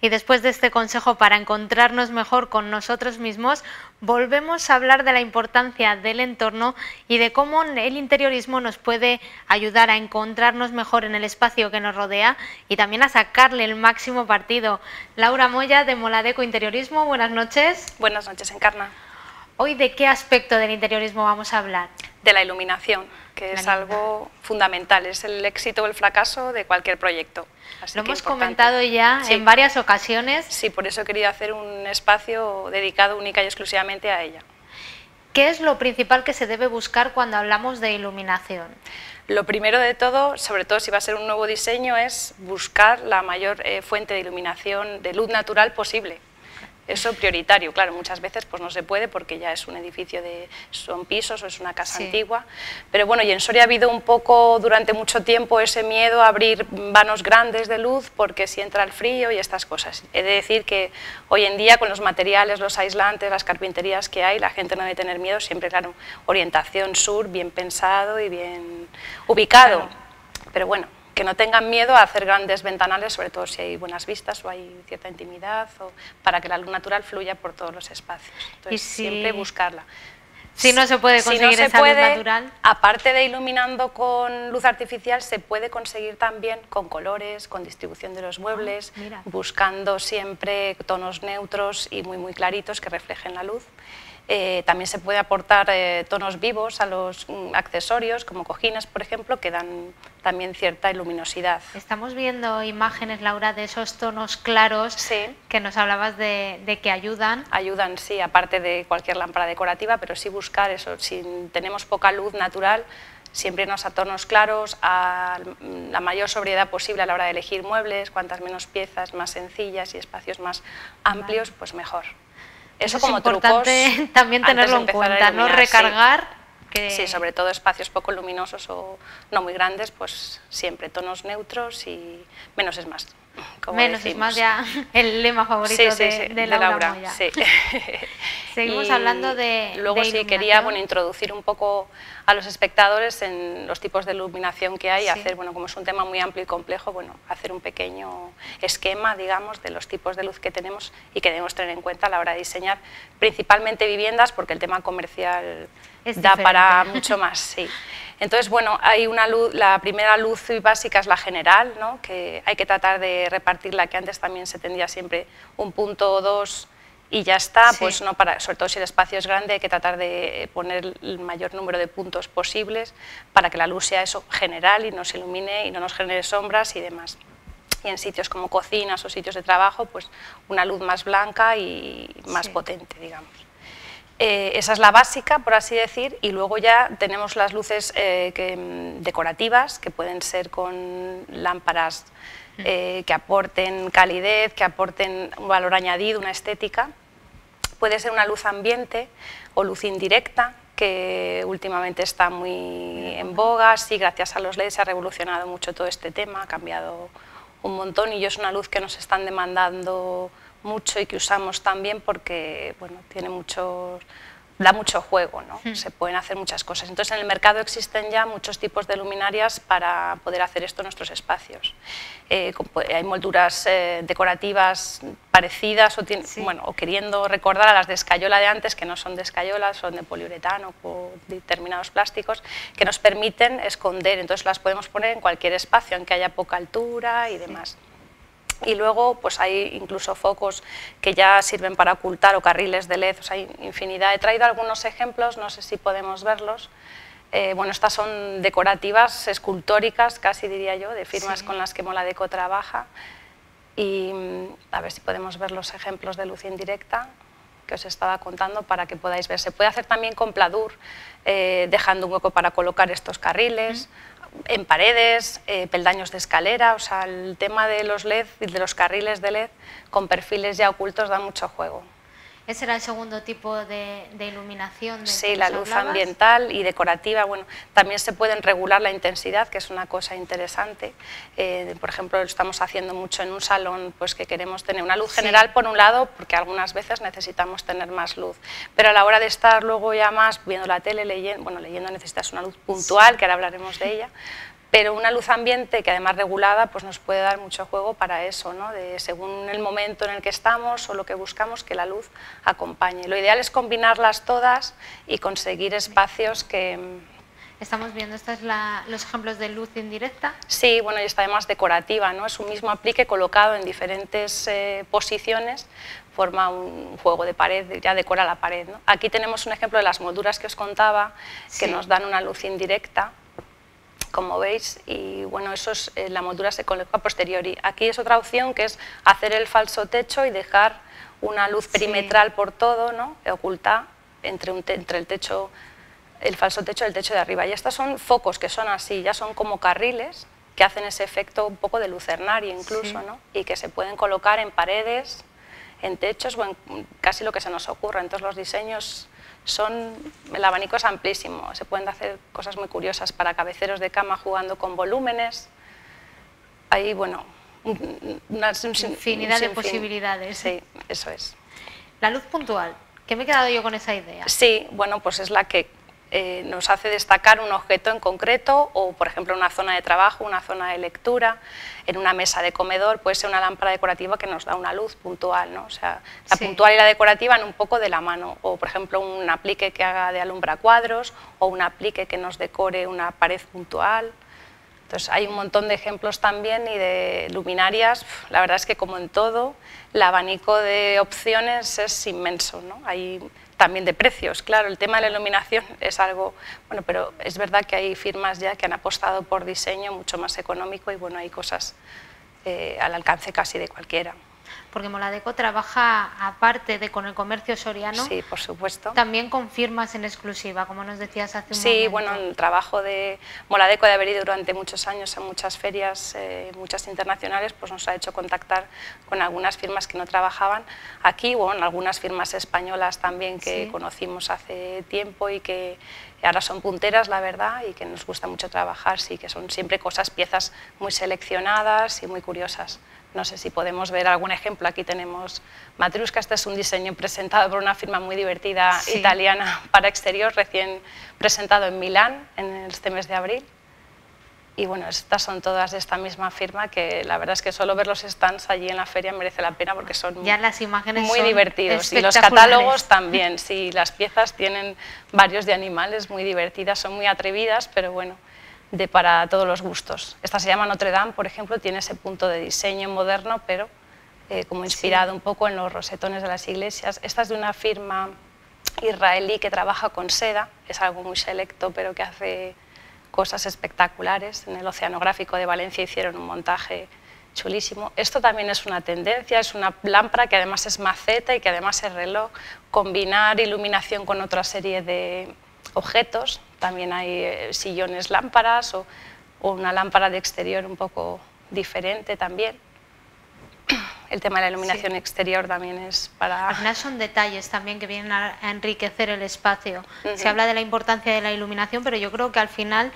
Y después de este consejo para encontrarnos mejor con nosotros mismos, volvemos a hablar de la importancia del entorno y de cómo el interiorismo nos puede ayudar a encontrarnos mejor en el espacio que nos rodea y también a sacarle el máximo partido. Laura Moya, de Moladeco Interiorismo, buenas noches. Buenas noches, Encarna. Hoy, ¿de qué aspecto del interiorismo vamos a hablar? De la iluminación, que es algo fundamental, es el éxito o el fracaso de cualquier proyecto. Lo hemos comentado ya en varias ocasiones. Sí, por eso he querido hacer un espacio dedicado única y exclusivamente a ella. ¿Qué es lo principal que se debe buscar cuando hablamos de iluminación? Lo primero de todo, sobre todo si va a ser un nuevo diseño, es buscar la mayor fuente de iluminación de luz natural posible. Eso prioritario, claro, muchas veces pues no se puede porque ya es un edificio son pisos o es una casa antigua, pero bueno, y en Soria ha habido un poco durante mucho tiempo ese miedo a abrir vanos grandes de luz porque si entra el frío y estas cosas. He de decir que hoy en día con los materiales, los aislantes, las carpinterías que hay, la gente no debe tener miedo, siempre claro, orientación sur, bien pensado y bien ubicado, pero bueno, que no tengan miedo a hacer grandes ventanales, sobre todo si hay buenas vistas o hay cierta intimidad, o para que la luz natural fluya por todos los espacios. Entonces, siempre buscarla. Si no se puede conseguir esa luz natural. Aparte de iluminando con luz artificial, se puede conseguir también con colores, con distribución de los muebles, buscando siempre tonos neutros y muy claritos que reflejen la luz. También se puede aportar tonos vivos a los accesorios, como cojines, por ejemplo, que dan también cierta luminosidad. Estamos viendo imágenes, Laura, de esos tonos claros que nos hablabas de que ayudan. Ayudan, sí, aparte de cualquier lámpara decorativa, pero sí buscar eso. Si tenemos poca luz natural, siempre irnos a tonos claros, a la mayor sobriedad posible a la hora de elegir muebles, cuantas menos piezas, más sencillas y espacios más amplios, pues mejor. Eso como es importante trucos, también tenerlo en cuenta, no recargar. Sí, sobre todo espacios poco luminosos o no muy grandes, pues siempre tonos neutros y menos es más. Menos es más, ya el lema favorito de Laura Moya. Sí. Seguimos hablando de luego sí quería introducir un poco a los espectadores en los tipos de iluminación que hay, hacer, como es un tema muy amplio y complejo, hacer un pequeño esquema, digamos, de los tipos de luz que tenemos y que debemos tener en cuenta a la hora de diseñar, principalmente viviendas, porque el tema comercial da para mucho más, sí. Entonces, hay una luz, la primera luz básica es la general, ¿no? Que hay que tratar de repartirla, que antes también se tendría siempre un punto o dos y ya está, pues no para, sobre todo si el espacio es grande, hay que tratar de poner el mayor número de puntos posibles para que la luz sea eso general y nos ilumine y no nos genere sombras y demás. Y en sitios como cocinas o sitios de trabajo, pues una luz más blanca y más potente, digamos. Esa es la básica, por así decir, y luego ya tenemos las luces decorativas, que pueden ser con lámparas que aporten calidez, que aporten un valor añadido, una estética. Puede ser una luz ambiente o luz indirecta, que últimamente está muy en boga. Sí, gracias a los LED se ha revolucionado mucho todo este tema, ha cambiado un montón y es una luz que nos están demandando mucho y que usamos también porque tiene da mucho juego, ¿no? Se pueden hacer muchas cosas. Entonces en el mercado existen ya muchos tipos de luminarias para poder hacer esto en nuestros espacios. Hay molduras decorativas parecidas o queriendo recordar a las de escayola de antes, que no son de escayola, son de poliuretano o determinados plásticos, que nos permiten esconder, entonces las podemos poner en cualquier espacio, aunque haya poca altura y demás. Y luego pues hay incluso focos que ya sirven para ocultar o carriles de LED, hay infinidad. He traído algunos ejemplos, no sé si podemos verlos. Estas son decorativas, escultóricas, casi diría yo, de firmas con las que Moladeco trabaja. Y a ver si podemos ver los ejemplos de luz indirecta que os estaba contando para que podáis ver. Se puede hacer también con pladur, dejando un hueco para colocar estos carriles. En paredes, peldaños de escalera, el tema de los LED y de los carriles de LED con perfiles ya ocultos da mucho juego. ¿Ese era el segundo tipo de iluminación? Sí, la luz ambiental y decorativa. También se pueden regular la intensidad, que es una cosa interesante. Por ejemplo, lo estamos haciendo mucho en un salón, pues que queremos tener una luz general por un lado, porque algunas veces necesitamos tener más luz. Pero a la hora de estar luego ya más viendo la tele, leyendo necesitas una luz puntual, que ahora hablaremos de ella. pero una luz ambiente que además regulada pues nos puede dar mucho juego para eso, ¿no? Según el momento en el que estamos o lo que buscamos, que la luz acompañe. Lo ideal es combinarlas todas y conseguir espacios que... Estamos viendo, estos los ejemplos de luz indirecta. Sí, bueno, y está además decorativa, ¿no? Es un mismo aplique colocado en diferentes posiciones, forma un juego de pared, ya decora la pared, ¿no? Aquí tenemos un ejemplo de las molduras que os contaba, que nos dan una luz indirecta, como veis, y bueno, eso es, la moldura se coloca a posteriori. Aquí es otra opción, que es hacer el falso techo y dejar una luz perimetral por todo, ¿no? Oculta entre el techo, el falso techo y el techo de arriba. Y estos son focos que son así, ya son como carriles que hacen ese efecto un poco de lucernario incluso, ¿no? Y que se pueden colocar en paredes, en techos o en casi lo que se nos ocurra. Entonces los diseños son, el abanico es amplísimo, se pueden hacer cosas muy curiosas para cabeceros de cama jugando con volúmenes. Hay, bueno, una infinidad de posibilidades. Sí, eso es. La luz puntual, ¿qué me he quedado yo con esa idea? Sí, bueno, pues es la que nos hace destacar un objeto en concreto o, por ejemplo, una zona de trabajo, una zona de lectura, en una mesa de comedor, puede ser una lámpara decorativa que nos da una luz puntual, ¿no? O sea, la puntual y la decorativa van un poco de la mano, o, por ejemplo, un aplique que haga de alumbracuadros o un aplique que nos decore una pared puntual. Entonces, hay un montón de ejemplos también y de luminarias. La verdad es que, como en todo, el abanico de opciones es inmenso, ¿no? Hay también de precios, claro, el tema de la iluminación es algo, bueno, pero es verdad que hay firmas ya que han apostado por diseño mucho más económico y bueno, hay cosas al alcance casi de cualquiera. Porque Moladeco trabaja, aparte de con el comercio soriano, sí, por supuesto, también con firmas en exclusiva, como nos decías hace un momento. Sí, bueno, el trabajo de Moladeco, de haber ido durante muchos años en muchas ferias, muchas internacionales, pues nos ha hecho contactar con algunas firmas que no trabajaban aquí, o bueno, algunas firmas españolas también que conocimos hace tiempo y que ahora son punteras, la verdad, y que nos gusta mucho trabajar, sí, que son siempre piezas muy seleccionadas y muy curiosas. No sé si podemos ver algún ejemplo. Aquí tenemos Matrusca. Este es un diseño presentado por una firma muy divertida italiana para exterior, recién presentado en Milán en este mes de abril. Y bueno, estas son todas de esta misma firma, que la verdad es que solo ver los stands allí en la feria merece la pena porque son ya las imágenes muy son divertidos. Y los catálogos también, sí, las piezas tienen varios de animales muy divertidas, son muy atrevidas, pero bueno, para todos los gustos. Esta se llama Notre Dame, por ejemplo, tiene ese punto de diseño moderno, pero como inspirado un poco en los rosetones de las iglesias. Esta es de una firma israelí que trabaja con seda, es algo muy selecto, pero que hace cosas espectaculares. En el Oceanográfico de Valencia hicieron un montaje chulísimo. Esto también es una tendencia, es una lámpara que además es maceta y que además es reloj. Combinar iluminación con otra serie de objetos, también hay sillones lámparas o una lámpara de exterior un poco diferente también. El tema de la iluminación exterior también es para... Al final son detalles también que vienen a enriquecer el espacio. Se habla de la importancia de la iluminación, pero yo creo que al final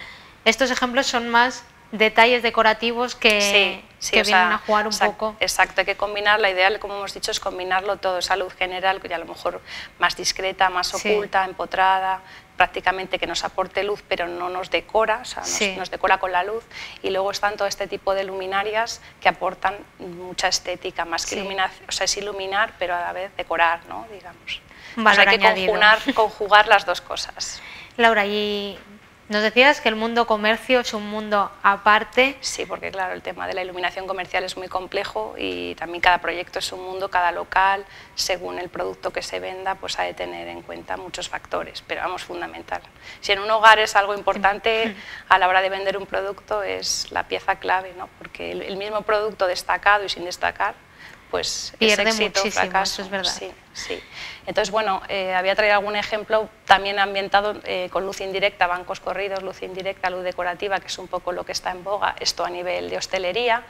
estos ejemplos son más detalles decorativos que vienen a jugar un poco. Exacto, hay que combinar, la idea, como hemos dicho, es combinarlo todo, esa luz general, que a lo mejor más discreta, más oculta, empotrada, prácticamente que nos aporte luz pero no nos decora, o sea, nos decora con la luz, y luego están todo este tipo de luminarias que aportan mucha estética, más que iluminación, o sea, es iluminar pero a la vez decorar, ¿no? Digamos. Pues hay que conjugar las dos cosas. Laura, y nos decías que el mundo comercio es un mundo aparte. Sí, porque claro, el tema de la iluminación comercial es muy complejo y también cada proyecto es un mundo, cada local, según el producto que se venda, pues ha de tener en cuenta muchos factores, pero vamos, fundamental. Si en un hogar es algo importante, a la hora de vender un producto es la pieza clave, ¿no? Porque el mismo producto destacado y sin destacar, pues pierde es éxito, muchísimo, fracaso. eso es verdad. Sí, sí. Entonces, bueno, había traído algún ejemplo también ambientado con luz indirecta, bancos corridos, luz indirecta, luz decorativa, que es un poco lo que está en boga, esto a nivel de hostelería.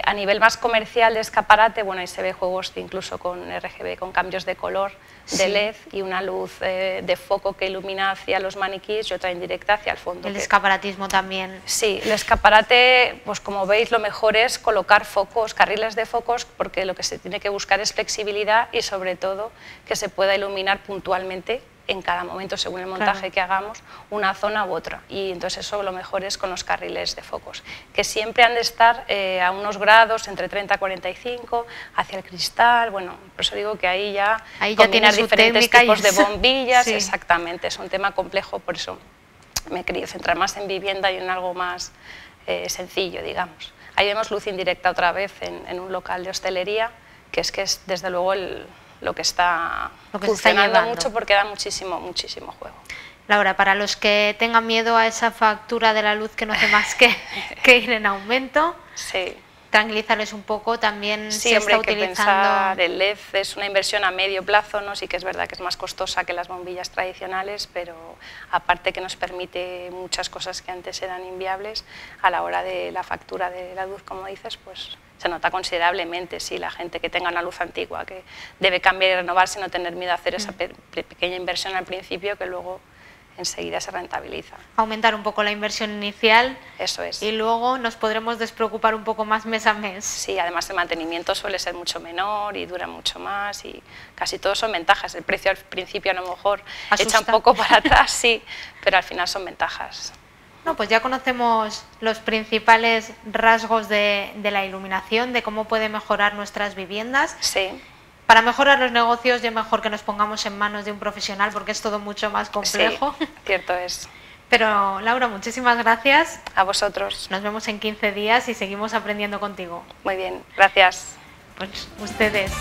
A nivel más comercial de escaparate, bueno, ahí se ve juegos incluso con RGB, con cambios de color, de LED y una luz de foco que ilumina hacia los maniquíes y otra indirecta hacia el fondo. El escaparatismo también. Sí, el escaparate, pues como veis, lo mejor es colocar focos, carriles de focos, porque lo que se tiene que buscar es flexibilidad y sobre todo que se pueda iluminar puntualmente en cada momento, según el montaje que hagamos, una zona u otra. Y entonces eso lo mejor es con los carriles de focos, que siempre han de estar a unos grados, entre 30 y 45, hacia el cristal. Bueno, por eso digo que ahí ya combinar diferentes tipos de bombillas, sí. Exactamente, es un tema complejo, por eso me he querido centrar más en vivienda y en algo más sencillo, digamos. Ahí vemos luz indirecta otra vez en un local de hostelería, que es desde luego lo que está funcionando mucho, porque da muchísimo juego. Laura, para los que tengan miedo a esa factura de la luz que no hace más que ir en aumento, sí. Tranquilizarles un poco, también sí, se hombre, está utilizando... Pensar, el LED es una inversión a medio plazo, ¿no? Sí que es verdad que es más costosa que las bombillas tradicionales, pero aparte que nos permite muchas cosas que antes eran inviables, a la hora de la factura de la luz, como dices, pues se nota considerablemente. Sí, la gente que tenga una luz antigua, que debe cambiar y renovarse, no tener miedo a hacer esa pequeña inversión al principio, que luego enseguida se rentabiliza. Aumentar un poco la inversión inicial. Eso es. Y luego nos podremos despreocupar un poco más mes a mes. Sí, además el mantenimiento suele ser mucho menor y dura mucho más, y casi todo son ventajas. El precio al principio a lo mejor echa un poco para atrás, sí, pero al final son ventajas. No, pues ya conocemos los principales rasgos de la iluminación, de cómo puede mejorar nuestras viviendas. Sí. Para mejorar los negocios, ya mejor que nos pongamos en manos de un profesional, porque es todo mucho más complejo. Sí, cierto es. Pero Laura, muchísimas gracias. A vosotros. Nos vemos en 15 días y seguimos aprendiendo contigo. Muy bien, gracias. Pues ustedes.